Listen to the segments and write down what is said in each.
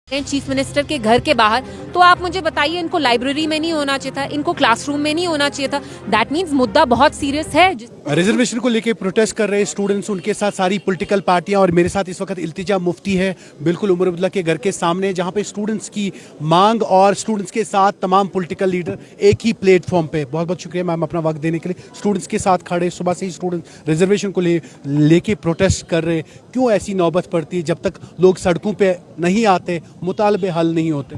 Chief minister के घर के बाहर, तो आप मुझे बताइए इनको लाइब्रेरी में नहीं होना चाहिए था, इनको क्लासरूम में नहीं होना चाहिए था। दैट मीन्स मुद्दा बहुत सीरियस है। रिजर्वेशन को लेके प्रोटेस्ट कर रहे स्टूडेंट्स, उनके साथ सारी पॉलिटिकल पार्टियां, और मेरे साथ इस वक्त इल्तिजा मुफ्ती है बिल्कुल उमर अब्दुल्ला के घर के सामने, जहां पे स्टूडेंट्स की मांग और स्टूडेंट्स के साथ तमाम पॉलिटिकल लीडर एक ही प्लेटफॉर्म पे। बहुत बहुत शुक्रिया मैम अपना वक्त देने के लिए। स्टूडेंट्स के साथ खड़े, सुबह से ही स्टूडेंट्स रिजर्वेशन को लेके प्रोटेस्ट कर रहे। क्यों ऐसी नौबत पड़ती है जब तक लोग सड़कों पर नहीं आते, मुतालबे हल नहीं होते?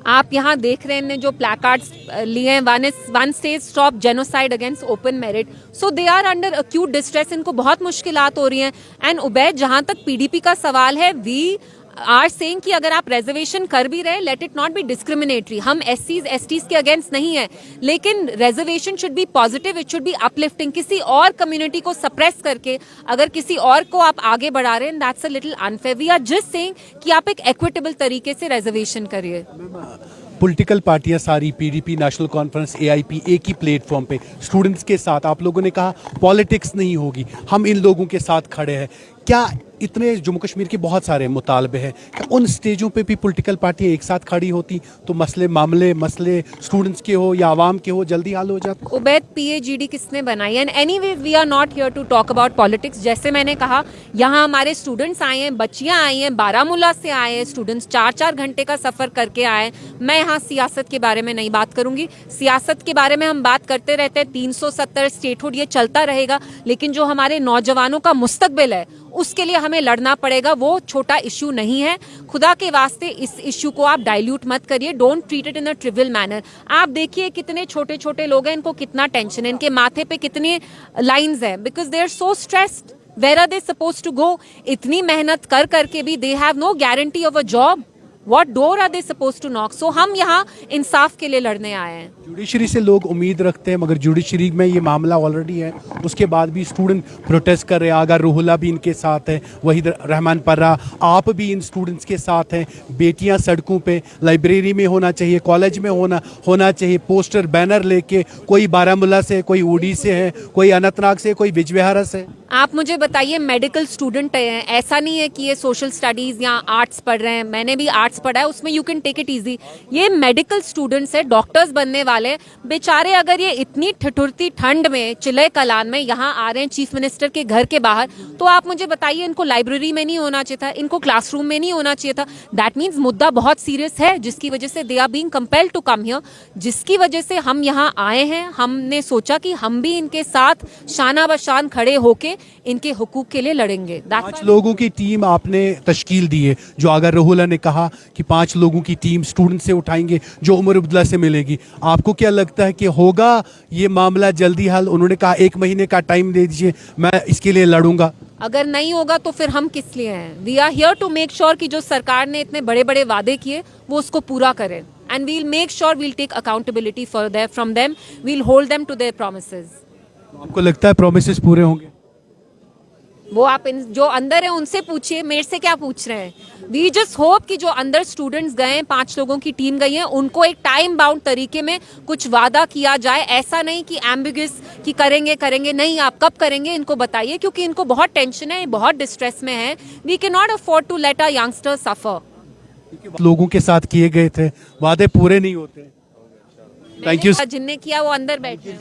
आप यहाँ देख रहे हैं जो प्लैकार्ड्स लिए हैं, one says stop genocide against open merit, so they are under acute distress. इनको बहुत मुश्किलात हो रही हैं। एंड उबैद, जहाँ तक पीडीपी का सवाल है, वी आर सेइंग कि अगर आप रिजर्वेशन कर भी रहे, let it not be discriminatory. हम एससीज एसटीज के अगेंस्ट नहीं है, लेकिन reservation should be positive, it should be uplifting. किसी और कम्युनिटी को सप्रेस करके अगर किसी और को आप आगे बढ़ा रहे हैं, that's a little unfair. We are just saying कि आप एक इक्विटेबल तरीके से रिजर्वेशन करिए। पॉलिटिकल पार्टियां सारी, पीडीपी, नेशनल कॉन्फ्रेंस, एआईपी, एक ही प्लेटफॉर्म पे स्टूडेंट्स के साथ। आप लोगों ने कहा पॉलिटिक्स नहीं होगी, हम इन लोगों के साथ खड़े हैं। क्या इतने जम्मू कश्मीर के बहुत सारे मुतालबे हैं, क्या उन स्टेजों पे भी पॉलिटिकल पार्टियां एक साथ खड़ी होती तो मसले स्टूडेंट्स के हो या आवाम के हो, जल्दी हल हो जाते? उबैद, पीएजीडी किसने बनाई? And anyway we are not here to talk about politics. जैसे मैंने कहा, यहाँ हमारे स्टूडेंट्स आए हैं, बच्चियाँ आई हैं, बारामूला से आए हैं स्टूडेंट्स, 4-4 घंटे का सफ़र करके आए हैं। मैं यहाँ सियासत के बारे में नहीं बात करूंगी। सियासत के बारे में हम बात करते रहते हैं, 370 स्टेटहुड, ये चलता रहेगा। लेकिन जो हमारे नौजवानों का मुस्तकबिल है, उसके लिए हमें लड़ना पड़ेगा। वो छोटा इशू नहीं है। खुदा के वास्ते इस इशू को आप डाइल्यूट मत करिए। Don't treat it in a trivial manner. आप देखिए कितने छोटे छोटे लोग हैं, इनको कितना टेंशन है, इनके माथे पे कितने लाइंस हैं, because they are so stressed. Where are they suppose to go? इतनी मेहनत कर करके भी they have no guarantee of a job. What door are they supposed to knock? So हम यहाँ इंसाफ के लिए लड़ने आए हैं। जुडिशरी से लोग उम्मीद रखते हैं, मगर जुडिशरी में ये मामला ऑलरेडी है, उसके बाद भी स्टूडेंट प्रोटेस्ट कर रहे हैं। आगा रूहुल्ला भी इनके साथ है, वहीद रहमान पर्रा, आप भी इन स्टूडेंट्स के साथ हैं। बेटियां सड़कों पे, लाइब्रेरी में होना चाहिए, कॉलेज में होना चाहिए, पोस्टर बैनर लेके। कोई बारामूला से, कोई उड़ी से है, कोई अनंतनाग से, कोई बिजबिहारा से। आप मुझे बताइए, मेडिकल स्टूडेंट हैं, ऐसा नहीं है कि ये सोशल स्टडीज या आर्ट्स पढ़ रहे हैं। मैंने भी आर्ट्स पढ़ा है, उसमें you can take it easy. ये मेडिकल स्टूडेंट्स है, डॉक्टर्स बनने वाले बेचारे। अगर ये इतनी ठिठुरती ठंड में, चिल्ले कलान में यहाँ आ रहे हैं चीफ मिनिस्टर के घर के बाहर, तो आप मुझे बताइए इनको लाइब्रेरी में नहीं होना चाहिए था, इनको क्लासरूम में नहीं होना चाहिए था। दैट मीन्स मुद्दा बहुत सीरियस है, जिसकी वजह से they are being compelled to come here, जिसकी वजह से हम यहाँ आए हैं। हमने सोचा कि हम भी इनके साथ शाना बशान खड़े होके इनके हुकूक के लिए लड़ेंगे। 5 लोगों की टीम आपने तश्कील दी है, जो आगा रूहुल्ला ने कहा कि 5 लोगों की टीम स्टूडेंट से उठाएंगे, जो उमर अब्दुल्ला से मिलेगी। आपको क्या लगता है कि होगा ये मामला जल्दी हल? उन्होंने कहा 1 महीने का टाइम दे दीजिए, मैं इसके लिए लड़ूंगा। अगर नहीं होगा तो फिर हम किस लिए हैं? We are here to make sure कि जो सरकार ने इतने बड़े बड़े वादे किए वो उसको पूरा करें। And we'll make sure we'll take accountability for their from them, we'll hold them to their promises. आपको लगता है प्रोमिसेस पूरे होंगे? वो आप जो अंदर है उनसे पूछिए, मेरे से क्या पूछ रहे हैं। वी जस्ट होप कि जो अंदर स्टूडेंट्स गए हैं, 5 लोगों की टीम गई है, उनको एक टाइम बाउंड तरीके में कुछ वादा किया जाए। ऐसा नहीं कि एम्बिगस कि करेंगे नहीं। आप कब करेंगे इनको बताइए, क्योंकि इनको बहुत टेंशन है, बहुत डिस्ट्रेस में है। We can not afford to let a youngster suffer. लोगों के साथ किए गए थे वादे पूरे नहीं होते। Thank you. जिनने किया वो अंदर बैठे।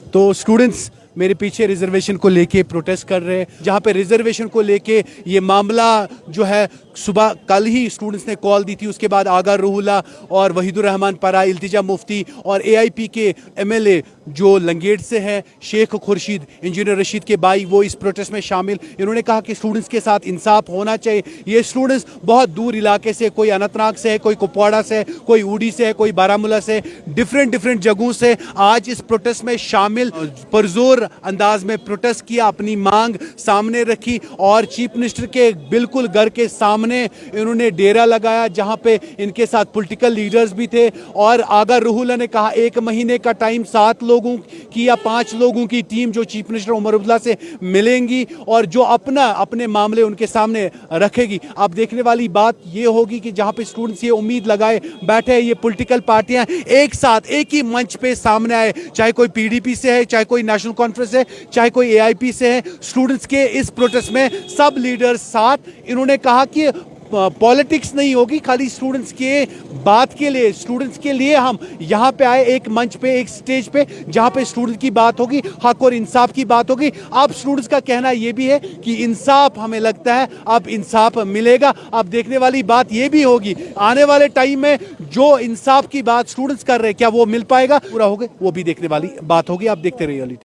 तो स्टूडेंट्स मेरे पीछे रिजर्वेशन को लेके प्रोटेस्ट कर रहे हैं, जहां पे रिजर्वेशन को लेके ये मामला जो है, सुबह कल ही स्टूडेंट्स ने कॉल दी थी। उसके बाद आगा रूहुल्ला और वहीदुर रहमान पर्रा, इल्तिजा मुफ्ती और एआईपी के एमएलए जो लंगेट से हैं, शेख खुर्शीद, इंजीनियर रशीद के भाई, वो इस प्रोटेस्ट में शामिल। इन्होंने कहा कि स्टूडेंट्स के साथ इंसाफ होना चाहिए। ये स्टूडेंट्स बहुत दूर इलाके से, कोई अनंतनाग से है, कोई कुपवाड़ा से है, कोई उड़ी से है, कोई बारामूला से, डिफरेंट जगहों से आज इस प्रोटेस्ट में शामिल, पुरजोर अंदाज में प्रोटेस्ट किया, अपनी मांग सामने रखी और चीफ मिनिस्टर के बिल्कुल घर के सामने इन्होंने डेरा लगाया, जहां पे इनके साथ पॉलिटिकल लीडर्स भी थे। और आगा रूहुल्ला ने कहा 1 महीने का टाइम, 7 लोगों की या 5 लोगों की टीम जो चीफ मिनिस्टर उमर अब्दुल्ला से मिलेंगी और जो अपने मामले उनके सामने रखेगी। अब देखने वाली बात ये होगी कि जहां पे स्टूडेंट्स ये उम्मीद लगाए बैठे हैं, ये पॉलिटिकल पार्टियां एक साथ एक ही मंच पे सामने आए, चाहे कोई पीडीपी से है, चाहे कोई नेशनल कॉन्फ्रेंस है, चाहे कोई एआईपी से है। स्टूडेंट्स के इस प्रोटेस्ट में सब लीडर्स साथ। इन्होंने कहा कि पॉलिटिक्स नहीं होगी, खाली स्टूडेंट्स के बात के लिए, स्टूडेंट्स के लिए हम यहाँ पे आए, एक मंच पे, एक स्टेज पे, जहाँ पे स्टूडेंट्स की बात होगी, हक और इंसाफ की बात होगी। अब स्टूडेंट्स का कहना ये भी है कि इंसाफ, हमें लगता है अब इंसाफ मिलेगा। अब देखने वाली बात ये भी होगी आने वाले टाइम में जो इंसाफ की बात स्टूडेंट्स कर रहे हैं, क्या वो मिल पाएगा, पूरा होगा, वो भी देखने वाली बात होगी। आप देखते रहिए।